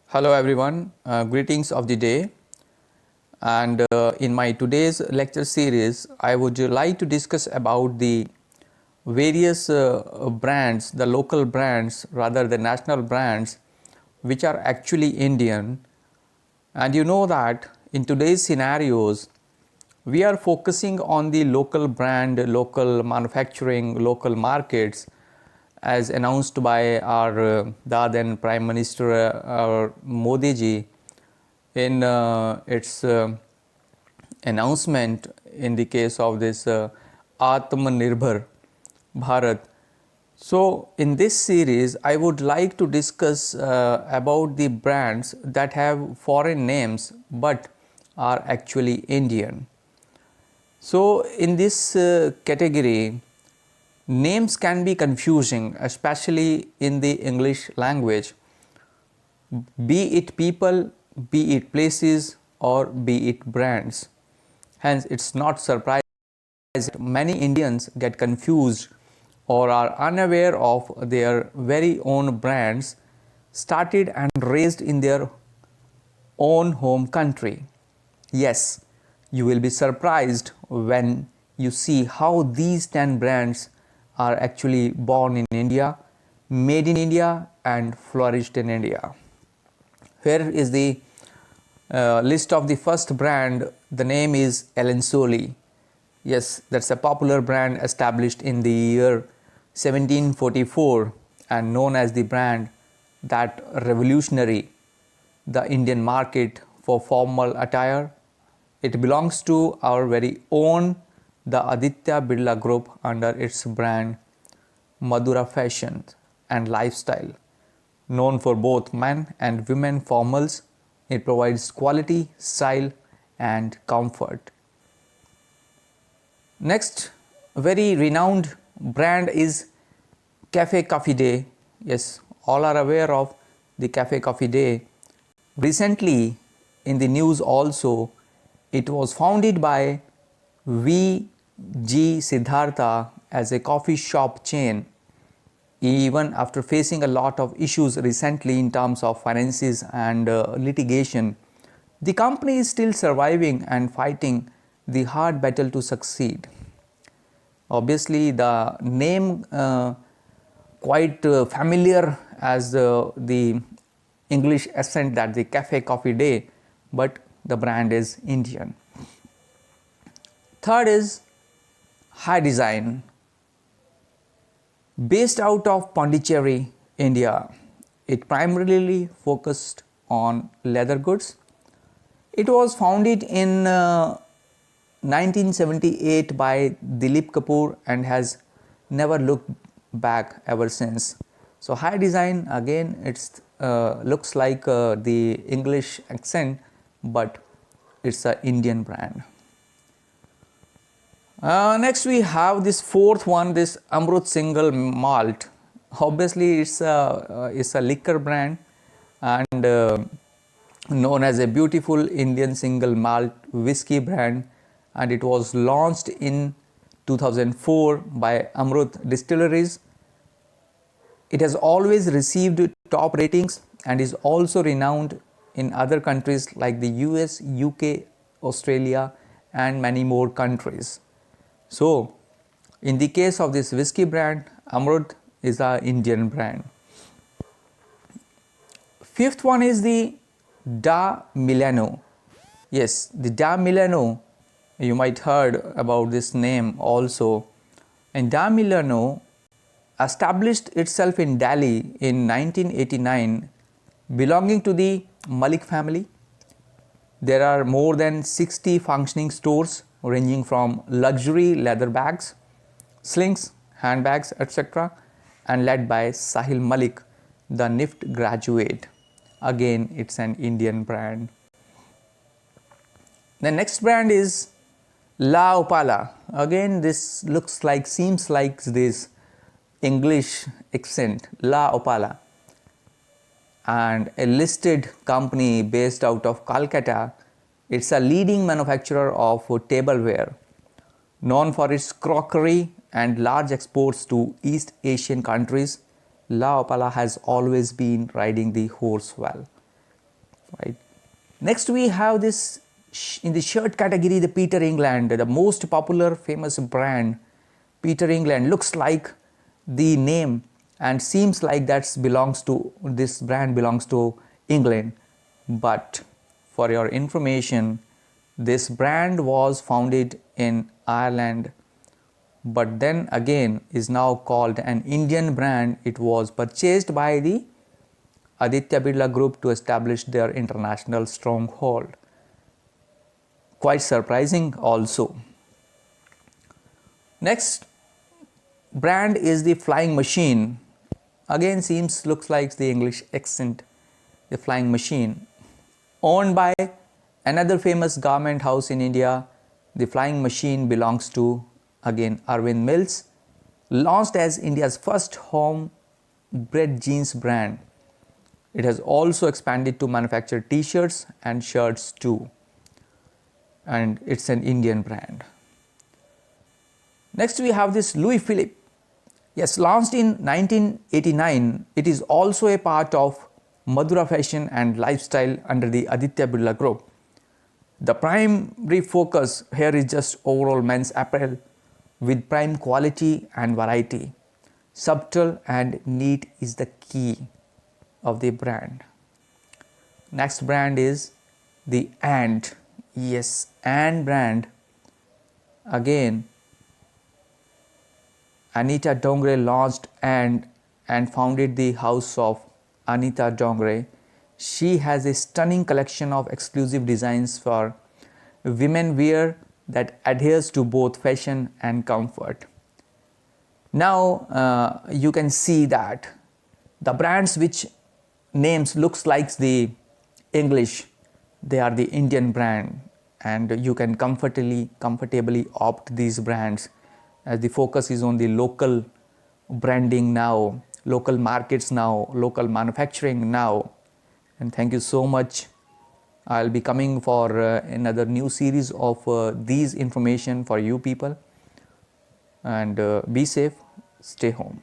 Hello everyone, greetings of the day, and in my today's lecture series I would like to discuss about the various brands, the local brands rather than national brands which are actually Indian. And you know that in today's scenarios we are focusing on the local brand, local manufacturing, local markets as announced by our the then Prime Minister Modi ji in its announcement in the case of this Atmanirbhar Bharat. So in this series I would like to discuss about the brands that have foreign names but are actually Indian. So in this category, names can be confusing, especially in the English language, be it people, be it places, or be it brands. Hence, it's not surprising that many Indians get confused or are unaware of their very own brands started and raised in their own home country. Yes, you will be surprised when you see how these 10 brands are actually born in India, made in India, and flourished in India. Here is the list of the first brand. The name is Ellen Solly. Yes, that's a popular brand established in the year 1744 and known as the brand that revolutionary the Indian market for formal attire. It belongs to our very own the Aditya Birla Group under its brand Madura Fashion and Lifestyle. Known for both men and women formals, it provides quality, style, and comfort. Next, very renowned brand is Cafe Coffee Day. Yes, all are aware of the Cafe Coffee Day. Recently, in the news also, it was founded by V.G. Siddhartha as a coffee shop chain. Even after facing a lot of issues recently in terms of finances and litigation, the company is still surviving and fighting the hard battle to succeed. Obviously, the name quite familiar as the English accent that the Cafe Coffee Day, but the brand is Indian. Third is High Design. Based out of Pondicherry, India, it primarily focused on leather goods. It was founded in 1978 by Dilip Kapoor and has never looked back ever since. So High Design, again, it looks like the English accent, but it's an Indian brand. Next we have this fourth one, this Amrut Single Malt. Obviously it's a liquor brand and known as a beautiful Indian single malt whiskey brand, and it was launched in 2004 by Amrut Distilleries. It has always received top ratings and is also renowned in other countries like the US, UK, Australia, and many more countries. So, in the case of this whiskey brand, Amrut is an Indian brand. Fifth one is the Da Milano. Yes, the Da Milano, you might heard about this name also. And Da Milano established itself in Delhi in 1989, belonging to the Malik family. There are more than 60 functioning stores ranging from luxury leather bags, slings, handbags, etc., and led by Sahil Malik, the NIFT graduate. Again, it's an Indian brand. The next brand is La Opala. Again, this seems like this English accent, La Opala, and a listed company based out of Calcutta. It's a leading manufacturer of tableware, known for its crockery and large exports to East Asian countries. La Opala has always been riding the horse well. right? Next we have this in the shirt category, the Peter England, the most popular famous brand. Peter England looks like the name and seems like that belongs to this brand belongs to England, but for your information, this brand was founded in Ireland, but then again is now called an Indian brand. It was purchased by the Aditya Birla Group to establish their international stronghold. Quite surprising also. Next brand is the Flying Machine. Again looks like the English accent, the Flying Machine. Owned by another famous garment house in India, the Flying Machine belongs to again Arvind Mills, launched as India's first home bred jeans brand. It has also expanded to manufacture t-shirts and shirts too, and it's an Indian brand. Next we have this Louis Philippe. Yes, launched in 1989, it is also a part of Madura Fashion and Lifestyle under the Aditya Birla Group. The primary focus here is just overall men's apparel with prime quality and variety. Subtle and neat is the key of the brand. Next brand is the And. Yes, And brand. Again, Anita Dongre launched and founded the house of Anita Dongre. She has a stunning collection of exclusive designs for women wear that adheres to both fashion and comfort. Now you can see that the brands which names looks like the English, they are the Indian brand, and you can comfortably opt these brands as the focus is on the local branding now, local markets now, local manufacturing now. And thank you so much. I'll be coming for another new series of these information for you people, and be safe, stay home.